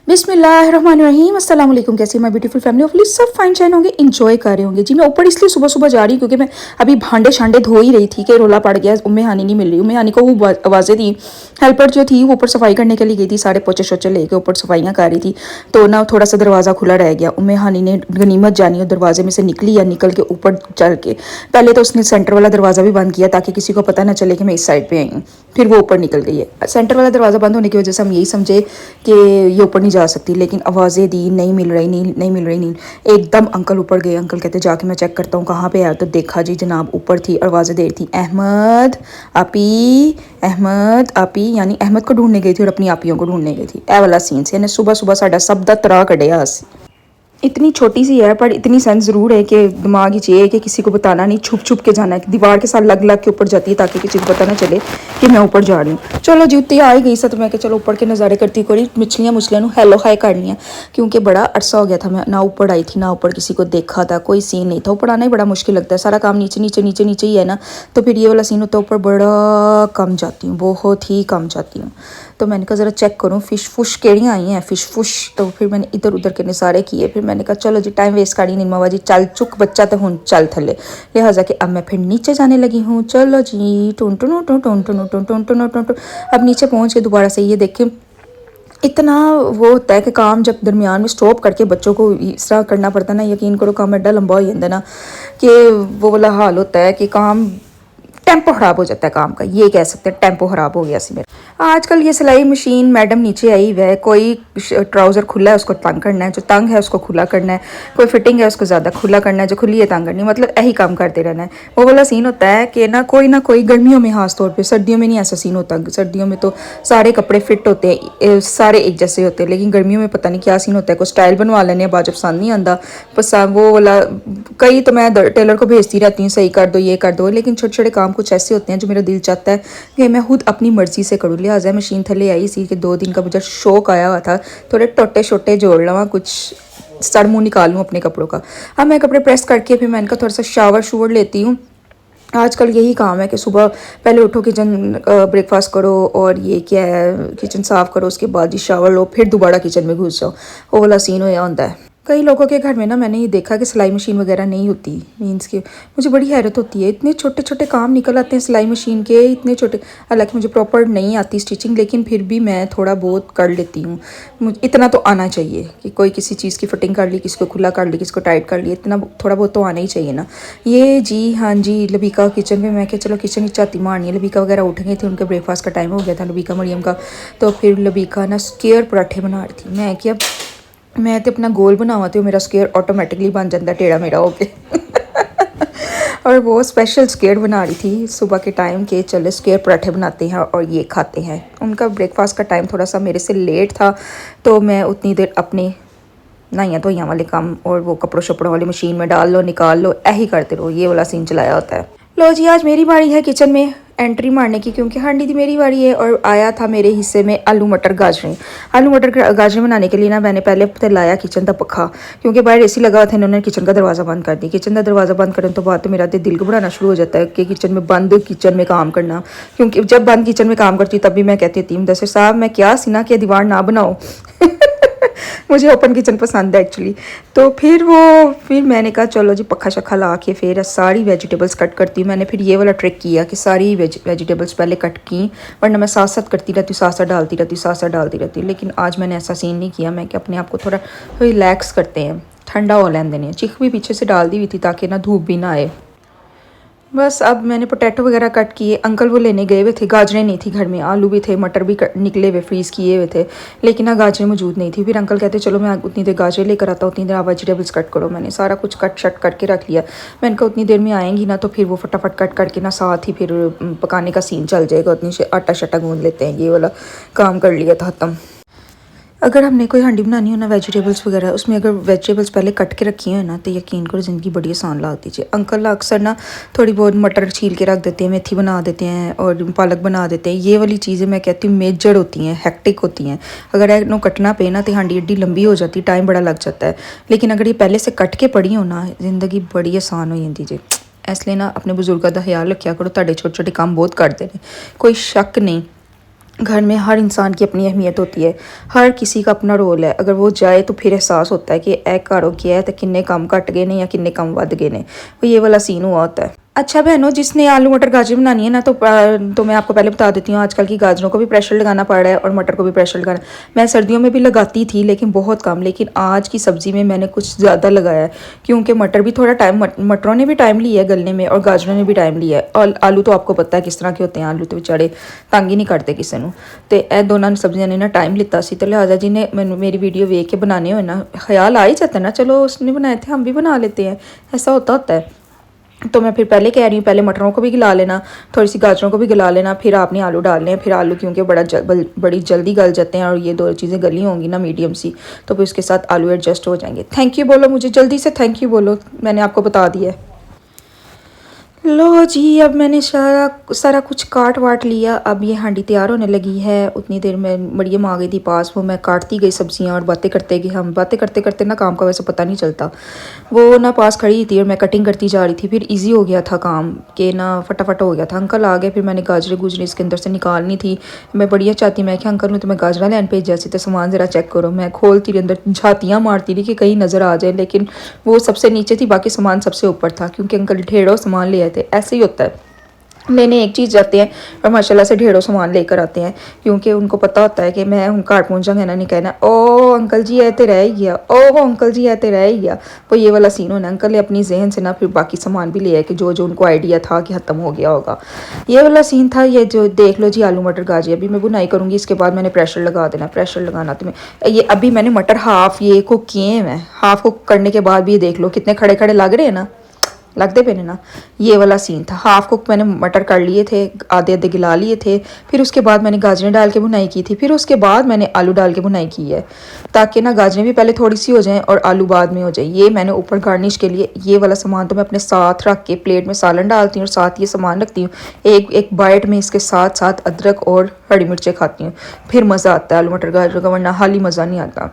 बिस्मिल्लाहिर्रहमानिर्रहीम अस्सलाम वालेकुम। कैसी माय ब्यूटीफुल फैमिली ऑफ सब फाइन शाइन होंगे, इंजॉय कर रहे होंगे जी। मैं ऊपर इसलिए सुबह सुबह जा रही हूँ क्योंकि मैं अभी भांडे शांडे धो ही रही थी कि रोला पड़ गया, उम्मे हानी नहीं मिल रही। उम्मे हानी को वो आवाज़ें दी, हेल्पर जो थी वो ऊपर सफाई करने के लिए गई थी, सारे पोचे शोचे लेके ऊपर सफाइयाँ कर रही थी, तो ना थोड़ा सा दरवाज़ा खुला रह गया। उम्मे हानी ने गनीमत जानी और दरवाजे में से निकली या निकल के ऊपर चल के, पहले तो उसने सेंटर वाला दरवाज़ा भी बंद किया ताकि किसी को पता ना चले कि मैं इस साइड पर आई हूँ, फिर वो ऊपर निकल गई है। सेंटर वाला दरवाज़ा बंद होने की वजह से हम यही समझे कि ये ऊपर नहीं जा सकती, लेकिन आवाज़ें दी, नहीं मिल रही नींद, नहीं मिल रही नींद। एकदम अंकल ऊपर गए, अंकल कहते जाके मैं चेक करता हूँ कहाँ पे आया, तो देखा जी जनाब ऊपर थी, आवाज़ें दे रही थी अहमद आपी, अहमद आपी, यानी अहमद को ढूंढने गई थी और अपनी आपियों को ढूंढने गई थी। ए वाला सीन से सुबह सुबह साडा सब दा तरा कढ़िया। इतनी छोटी सी है पर इतनी सेंस ज़रूर है कि दिमाग ही चाहिए कि किसी को बताना नहीं, छुप छुप के जाना है, दीवार के साथ लग लग के ऊपर जाती है ताकि किसी को पता ना चले कि मैं ऊपर जा रही हूँ। चलो जी उत्ती आ ही गई सा, तो मैं कि चलो ऊपर के नज़ारे करती कोई मछलियाँ मुछलियाँ हेलो हाई करनी है, क्योंकि बड़ा अरसा हो गया था मैं ना ऊपर आई थी ना ऊपर किसी को देखा था, कोई सीन नहीं था। ऊपर आना ही बड़ा मुश्किल लगता है, सारा काम नीचे नीचे नीचे नीचे ही है ना, तो फिर ये वाला सीन होता है ऊपर बड़ा कम जाती हूँ, बहुत ही कम जाती हूँ। तो मैंने कहा ज़रा चेक करूँ फ़िश फुश केड़ियाँ आई हैं, फ़िश फुश। तो फिर मैंने इधर उधर के निसारे किए, फिर मैंने कहा चलो जी टाइम वेस्ट करी नहीं मावा जी, चल चुक बच्चा तो हूँ चल थले, लिहाजा कि अब मैं फिर नीचे जाने लगी हूँ। चलो जी टून टून टून टून टून टून टून टून टून टून। अब नीचे पहुँच के दोबारा से ये देखें, इतना वो होता है कि काम जब दरमियान में स्टॉप करके बच्चों को इस तरह करना पड़ता है ना, यकीन करो काम एडा लंबा हो जाता है ना कि वो वाला हाल होता है कि काम टेम्पो ख़राब हो जाता है काम का, ये कह सकते हैं टेम्पो ख़राब हो गया सी मेरा। आजकल ये सिलाई मशीन मैडम नीचे आई हुआ है, कोई ट्राउज़र खुला है उसको तंग करना है, जो तंग है उसको खुला करना है, कोई फिटिंग है उसको ज़्यादा खुला करना है, जो खुली है तंग करनी है, मतलब यही काम करते रहना है। वो वाला सीन होता है कि ना कोई गर्मियों में खास तौर पर, सर्दियों में नहीं ऐसा सीन होता। सर्दियों में तो सारे कपड़े फिट होते हैं, सारे एक जैसे होते हैं, लेकिन गर्मियों में पता नहीं क्या सीन होता है, कोई स्टाइल बनवा लेने बाजब पसंद नहीं आता पसंद वो वाला। कई तो मैं टेलर को भेजती रहती हूँ सही कर दो ये कर दो, लेकिन छोटे छोटे काम कुछ ऐसे होते हैं जो मेरा दिल चाहता है कि मैं खुद अपनी मर्ज़ी से करूँ। लिहाजा मशीन थले आई सी कि 2 दिन का मुझे शौक आया हुआ था थोड़े टोटे छोटे जोड़ लवा, कुछ सर मुँह निकाल लूँ अपने कपड़ों का। अब मैं कपड़े प्रेस करके फिर मैंने कहा थोड़ा सा शावर शूवर लेती हूँ। आजकल यही काम है कि सुबह पहले उठो, किचन ब्रेकफास्ट करो और ये क्या है किचन साफ़ करो, उसके बाद ही शावर लो, फिर दोबारा किचन में घुस जाओ, वो वाला सीन होया होता है। कई लोगों के घर में ना मैंने ये देखा कि सिलाई मशीन वगैरह नहीं होती, मीन्स के मुझे बड़ी हैरत होती है, इतने छोटे छोटे काम निकल आते हैं सिलाई मशीन के, इतने छोटे। हालांकि मुझे प्रॉपर नहीं आती स्टिचिंग, लेकिन फिर भी मैं थोड़ा बहुत कर लेती हूँ। मुझे इतना तो आना चाहिए कि कोई किसी चीज़ की फिटिंग कर ली, किसी को खुला कर ली, किसी को टाइट कर ली, इतना थोड़ा बहुत तो आना ही चाहिए ना। ये जी हाँ जी लबीका किचन में, मैं क्या चलो किचन ही चाहती मारनी है। लबीका वगैरह उठ गई थी, उनके ब्रेकफास्ट का टाइम हो गया था लबीका मरियम का, तो फिर लबीका ना स्क्वायर पराठे बना रही थी। मैं क्या मैं तो अपना गोल बनावा तो मेरा स्क्वायर ऑटोमेटिकली बन जाता टेढ़ा मेढ़ा होके और वो स्पेशल स्क्वायर बना रही थी सुबह के टाइम के, चले स्क्वायर पराठे बनाते हैं और ये खाते हैं। उनका ब्रेकफास्ट का टाइम थोड़ा सा मेरे से लेट था, तो मैं उतनी देर अपने नहाइयाँ धोइयाँ वाले काम और वो कपड़ों शपड़ों वाली मशीन में डाल लो निकाल लो, यही करते रहो, ये वाला सीन चलाया होता है। लो जी आज मेरी बारी है किचन में एंट्री मारने की, क्योंकि हांडी थी मेरी बारी है और आया था मेरे हिस्से में आलू मटर गाजरें। आलू मटर गाजरें बनाने के लिए ना मैंने पहले लाया किचन का पखा, क्योंकि बाहर एसी लगा हुआ था, इन्होंने किचन का दरवाज़ा बंद कर दिया। किचन का दरवाज़ा बंद करने तो बाद तो मेरा दिल घबराना शुरू हो जाता है कि किचन में काम करना, क्योंकि जब बंद किचन में काम करती तब भी मैं कहती थी मुदस्सिर साहब मैं क्या सीना के दीवार ना बनाओ मुझे ओपन किचन पसंद है एक्चुअली। तो फिर मैंने कहा चलो जी पक्खा शक्खा ला के फिर सारी वेजिटेबल्स कट करती हूँ। मैंने फिर ये वाला ट्रिक किया कि सारी वेजिटेबल्स पहले कट की, वरना मैं साथ साथ करती रहती हूँ, साथ साथ डालती रहती हूँ, साथ साथ डालती रहती हूँ। लेकिन आज मैंने ऐसा सीन नहीं किया, मैं कि अपने आप को थोड़ा रिलैक्स करते हैं, ठंडा हो लें देने। चिक भी पीछे से डाल दी हुई थी ताकि ना धूप भी ना आए। बस अब मैंने पोटैटो वगैरह कट किए, अंकल वो लेने गए हुए थे, गाजरें नहीं थी घर में, आलू भी थे, मटर भी निकले हुए फ्रीज़ किए हुए थे, लेकिन ना गाजरें मौजूद नहीं थी। फिर अंकल कहते चलो मैं उतनी देर गाजरें लेकर आता हूँ, उतनी देर आप वेजिटेबल्स कट करो। मैंने सारा कुछ कट शट करके रख लिया। मैंने कहा उतनी देर में आएंगी ना तो फिर वो फटाफट कट करके ना साथ ही फिर पकाने का सीन चल जाएगा, उतनी से आटा शटा गूँध लेते हैं, ये वाला काम कर लिया था ख़त्म। अगर हमने कोई हांडी बनानी हो ना वेजिटेबल्स वगैरह, उसमें अगर वेजिटेबल्स पहले कट के रखी हो ना तो यकीन करो ज़िंदगी बड़ी आसान लग दीजिए। अंकल अक्सर ना थोड़ी बहुत मटर छील के रख देते हैं, मेथी बना देते हैं और पालक बना देते हैं। ये वाली चीज़ें मैं कहती हूँ मेजर होती हैं, हेक्टिक होती हैं। अगर इन्हों कटना पे ना तो हांडी एड्डी लंबी हो जाती, टाइम बड़ा लग जाता है। लेकिन अगर ये पहले से कट के पड़ी हो ना ज़िंदगी बड़ी आसान हो जाती जी। इसलिए ना अपने बुजुर्गों का ख्याल रखा करो, ਤੁਹਾਡੇ छोटे छोटे काम बहुत करते हैं, कोई शक नहीं घर में हर इंसान की अपनी अहमियत होती है, हर किसी का अपना रोल है। अगर वो जाए तो फिर एहसास होता है कि ए घर गया है तो किन्ने कम घट गए ने या किन्ने कम वध गए ने, तो ये वाला सीन हुआ होता है। अच्छा बहनों, जिसने आलू मटर गाजर बनानी है ना, तो मैं आपको पहले बता देती हूँ, आजकल की गाजरों को भी प्रेशर लगाना पड़ रहा है और मटर को भी प्रेशर लगाना। मैं सर्दियों में भी लगाती थी लेकिन बहुत कम, लेकिन आज की सब्ज़ी में मैंने कुछ ज़्यादा लगाया है, क्योंकि मटर भी थोड़ा टाइम, मटरों ने भी टाइम लिया है गलने में और गाजरों ने भी टाइम लिया है। और आलू तो आपको पता है किस तरह के होते हैं, आलू तो बेचारे तंग ही नहीं करते किसी को। तो यह दोनों सब्जियां ने ना टाइम लिता सी, तो लिहाजा जिन्हें मैंने मेरी वीडियो वेख के बनाने हो ना, ख्याल आ ही जाता है ना, चलो उसने बनाए थे हम भी बना लेते हैं, ऐसा होता है। तो मैं फिर पहले कह रही हूँ, पहले मटरों को भी गला लेना, थोड़ी सी गाजरों को भी गला लेना, फिर आपने आलू डाल लें। फिर आलू क्योंकि बड़ी जल्दी गल जाते हैं और ये दो चीज़ें गली होंगी ना मीडियम सी, तो फिर उसके साथ आलू एडजस्ट हो जाएंगे। थैंक यू बोलो मुझे, जल्दी से थैंक यू बोलो, मैंने आपको बता दिया है। लो जी, अब मैंने सारा कुछ काट वाट लिया। अब ये हांडी तैयार होने लगी है। उतनी देर में मरियम आ गई थी पास, वो मैं काटती गई सब्जियां और बातें करते गई। हम बातें करते करते ना काम का वैसे पता नहीं चलता, वो ना पास खड़ी थी और मैं कटिंग करती जा रही थी, फिर इजी हो गया था काम के ना, फटाफट हो गया था। अंकल आ गए, फिर मैंने गाजरें गुजरें इसके अंदर से निकालनी थी। मैं बढ़िया चाहती, मैं क्या अंकल ने तुम्हें गाजरा लैन भेजा सी, तो सामान ज़रा चेक करो। मैं खोलती रही, अंदर झातियाँ मारती रही कि कहीं नज़र आ जाए, लेकिन वो सबसे नीचे थी, बाकी सामान सबसे ऊपर था, क्योंकि अंकल ढेरों सामान ले आए थे। ऐसे ही होता है, लेने एक चीज़ जाते हैं और माशाल्लाह से ढेरों सामान लेकर आते हैं, क्योंकि उनको पता होता है कि मैं उन घर पहुँचा कहना नहीं कहना ओ अंकल जी है तो रह ही गया, ओ अंकल जी है तो रह ही गया। वो ये वाला सीन होना। अंकल ने अपनी जहन से ना फिर बाकी सामान भी लिया कि जो जो उनको आइडिया था कि ख़त्म हो गया होगा, ये वाला सीन था। ये जो देख लो जी, आलू मटर गाजर अभी मैं बुनाई करूँगी, इसके बाद मैंने प्रेशर लगा देना। प्रेशर लगाना तो मैं ये अभी मैंने मटर हाफ़ ये कुक किए हैं, मैं हाफ़ कुक करने के बाद भी ये देख लो कितने खड़े खड़े लग रहे हैं ना, लगते पे ना। ये वाला सीन था, हाफ़ कुक मैंने मटर कर लिए थे, आधे आधे गिला लिए थे। फिर उसके बाद मैंने गाजरें डाल के बुनाई की थी, फिर उसके बाद मैंने आलू डाल के बुनाई की है, ताकि ना गाजरें भी पहले थोड़ी सी हो जाएं और आलू बाद में हो जाए। ये मैंने ऊपर गार्निश के लिए ये वाला सामान तो मैं अपने साथ रख के प्लेट में सालन डालती हूँ और साथ ये सामान रखती हूँ। एक एक बाइट में इसके साथ साथ अदरक और हरी मिर्चें खाती हूँ, फिर मज़ा आता है आलू मटर गाजर का, वरना हाली मज़ा नहीं आता।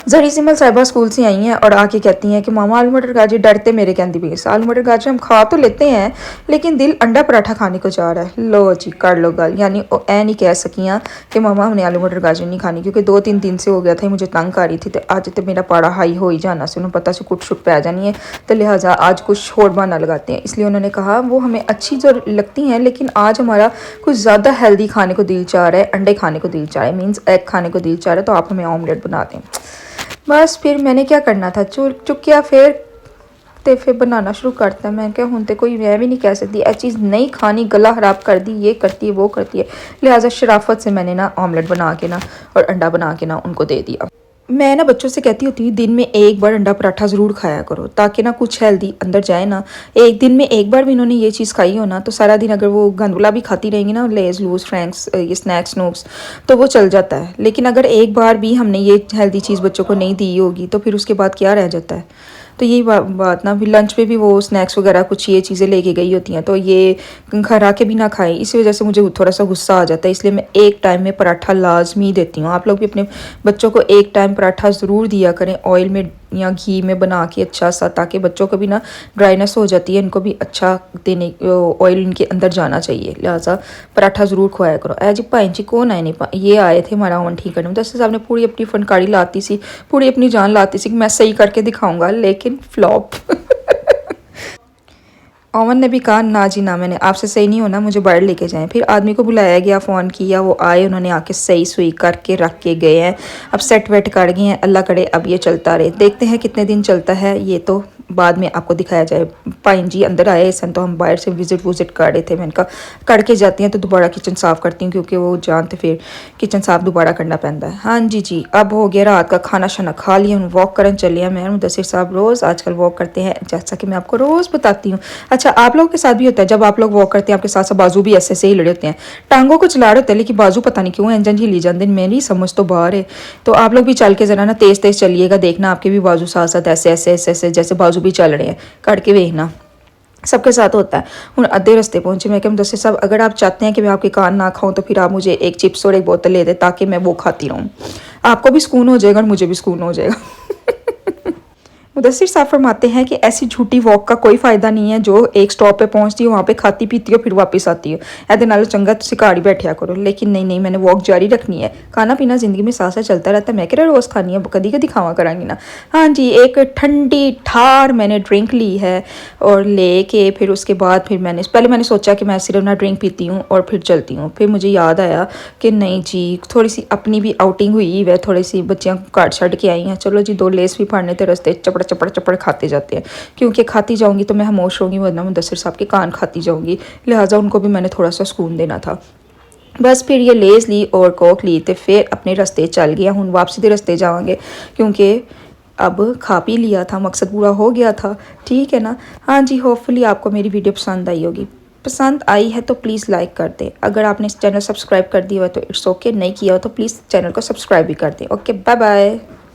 जरी सिमल साहिबा स्कूल से आई हैं और आके कहती हैं कि मामा आलू मटर गाजर डरते मेरे कहती भी, आलू मटर गाजर हम खा तो लेते हैं लेकिन दिल अंडा पराठा खाने को जा रहा है। लो जी कर लो गल, यानी ए नहीं कह सकियाँ कि मामा हमने आलू मटर गाजर नहीं खानी, क्योंकि 2-3 दिन से हो गया था मुझे तंग कर रही थी। तो अज तो मेरा पारा हाई हो ही जाना से, उन्होंने पता से कुट शुट पै जानी है, तो लिहाजा आज कुछ और बहाना लगाते हैं। इसलिए उन्होंने कहा वो हमें अच्छी जो लगती हैं, लेकिन आज हमारा कुछ ज़्यादा हेल्दी खाने को दिल चाह रहा है, अंडे खाने को दिल चाह रहा है, मीन्स एग खाने को दिल चाह रहा है, तो आप हमें ऑमलेट बना दें। बस फिर मैंने क्या करना था, चुकिया फिर बनाना शुरू करता। मैं क्या हूँ तो कोई मैं भी नहीं कह सकती ये चीज़ नहीं खानी, गला ख़राब कर दी, ये करती है वो करती है। लिहाजा शराफत से मैंने ना ऑमलेट बना के ना और अंडा बना के ना उनको दे दिया। मैं ना बच्चों से कहती होती हूँ दिन में एक बार अंडा पराठा ज़रूर खाया करो, ताकि ना कुछ हेल्दी अंदर जाए ना। एक दिन में एक बार भी इन्होंने ये चीज़ खाई हो ना, तो सारा दिन अगर वो गंदुला भी खाती रहेंगी ना, लेज लूज फ्रैंक्स ये स्नैक्स स्नूक्स, तो वो चल जाता है। लेकिन अगर एक बार भी हमने ये हेल्दी चीज़ बच्चों को नहीं दी होगी, तो फिर उसके बाद क्या रह जाता है। तो यही बात ना, फिर लंच पे भी वो स्नैक्स वगैरह कुछ ये चीज़ें लेके गई होती हैं, तो ये घर आके भी ना खाएं। इसी वजह से मुझे थोड़ा सा गुस्सा आ जाता है, इसलिए मैं एक टाइम में पराठा लाजमी देती हूँ। आप लोग भी अपने बच्चों को एक टाइम पराठा ज़रूर दिया करें, ऑयल में या घी में बना के अच्छा सा, ताकि बच्चों को भी ना ड्राइनेस हो जाती है, इनको भी अच्छा देने ऑयल इनके अंदर जाना चाहिए। लिहाजा पराठा ज़रूर खुआया करो। जी भाई जी कौन आए नहीं, ये आए थे हमारा ओवन ठीक करने में। दस साहब ने पूरी अपनी फनकारी लाती सी, पूरी अपनी जान लाती सी कि मैं सही करके दिखाऊंगा, लेकिन फ्लॉप। ओवन ने भी कहा ना जी ना, मैंने आपसे सही नहीं होना, मुझे बाहर लेके जाएं। फिर आदमी को बुलाया गया, फ़ोन किया, वो आए, उन्होंने आके सही सुई करके रख के गए हैं। अब सेट वेट कर गए हैं, अल्लाह करे अब ये चलता रहे। देखते हैं कितने दिन चलता है, ये तो बाद में आपको दिखाया जाए। पाइन जी अंदर आए सन, तो हम बाहर से विजिट कर रहे थे। मैंने कहा करके जाती हैं तो दोबारा किचन साफ़ करती हूँ, क्योंकि वो जानते फिर किचन साफ़ दोबारा करना पैंदा है। हाँ जी अब हो गया रात का खाना शाना खा लिया, हम वॉक करने चले हैं। मैं मुदस्सिर साहब रोज़ आजकल वॉक करते हैं, जैसा कि मैं आपको रोज़ बताती हूँ। अच्छा आप लोगों के साथ भी होता है, जब आप लोग वॉक करते हैं आपके साथ साथ बाजू भी ऐसे ऐसे ही लड़े होते हैं, टांगों को चला रहे होते हैं, लेकिन बाजू पता नहीं क्यों इंजन ही ली जाते हैं, मेरी समझ तो बाहर है। तो आप लोग भी चल के ज़रा ना तेज़ तेज़ चलिएगा, देखना आपके भी बाजू साथ साथ ऐसे ऐसे ऐसे ऐसे जैसे बाजू भी चल रहे हैं, करके देखना। सबके साथ होता है। हूँ अद्धे रस्ते पहुंचे, मैं क्या मुदस्सिर साहब अगर आप चाहते हैं कि मैं आपके कान ना खाऊं, तो फिर आप मुझे एक चिप्स और एक बोतल ले दें, ताकि मैं वो खाती रहूँ। आपको भी सुकून हो जाएगा और मुझे भी सुकून हो जाएगा। मुदस्सिर साहब फरमाते हैं कि ऐसी झूठी वॉक का कोई फायदा नहीं है जो एक स्टॉप पे पहुंचती हो वहाँ पे खाती पीती हो फिर वापस आती हो। ऐसे नालों चंगा तुसी घर ही बैठिया करो। लेकिन नहीं, मैंने वॉक जारी रखनी है। खाना पीना जिंदगी में साथ साथ चलता रहता है। मैं कह रोज़ खानी है, कभी कभी खावा करांगी ना। हाँ जी, एक ठंडी ठार मैंने ड्रिंक ली है और लेके फिर उसके बाद फिर मैंने सोचा कि मैं सिर्फ ना ड्रिंक पीती हूँ और फिर चलती हूँ। फिर मुझे याद आया कि नहीं जी, थोड़ी सी अपनी भी आउटिंग हुई है, थोड़ी सी बच्चियाँ काट छड़ के आई हैं, चलो जी 2 लेस भी फाड़ने थे रस्ते चपड़ चपड़ चपड़ खाते जाते हैं। क्योंकि खाती जाऊँगी तो मैं खामोश रहूँगी, वरना मुदस्सिर साहब के कान खाती जाऊँगी, लिहाजा उनको भी मैंने थोड़ा सा सुकून देना था। बस फिर ये लेस ली और कोक ली तो फिर अपने रस्ते चल गया। हूँ वापसी के रस्ते जावांगे क्योंकि अब खा पी लिया था, मकसद पूरा हो गया था। ठीक है ना। हाँ जी, होपफुली आपको मेरी वीडियो पसंद आई होगी। पसंद आई है तो प्लीज़ लाइक कर दें। अगर आपने इस चैनल सब्सक्राइब कर दिया हो तो इट्स ओके, नहीं किया हो तो प्लीज़ चैनल को सब्सक्राइब भी कर दें। Okay, bye bye.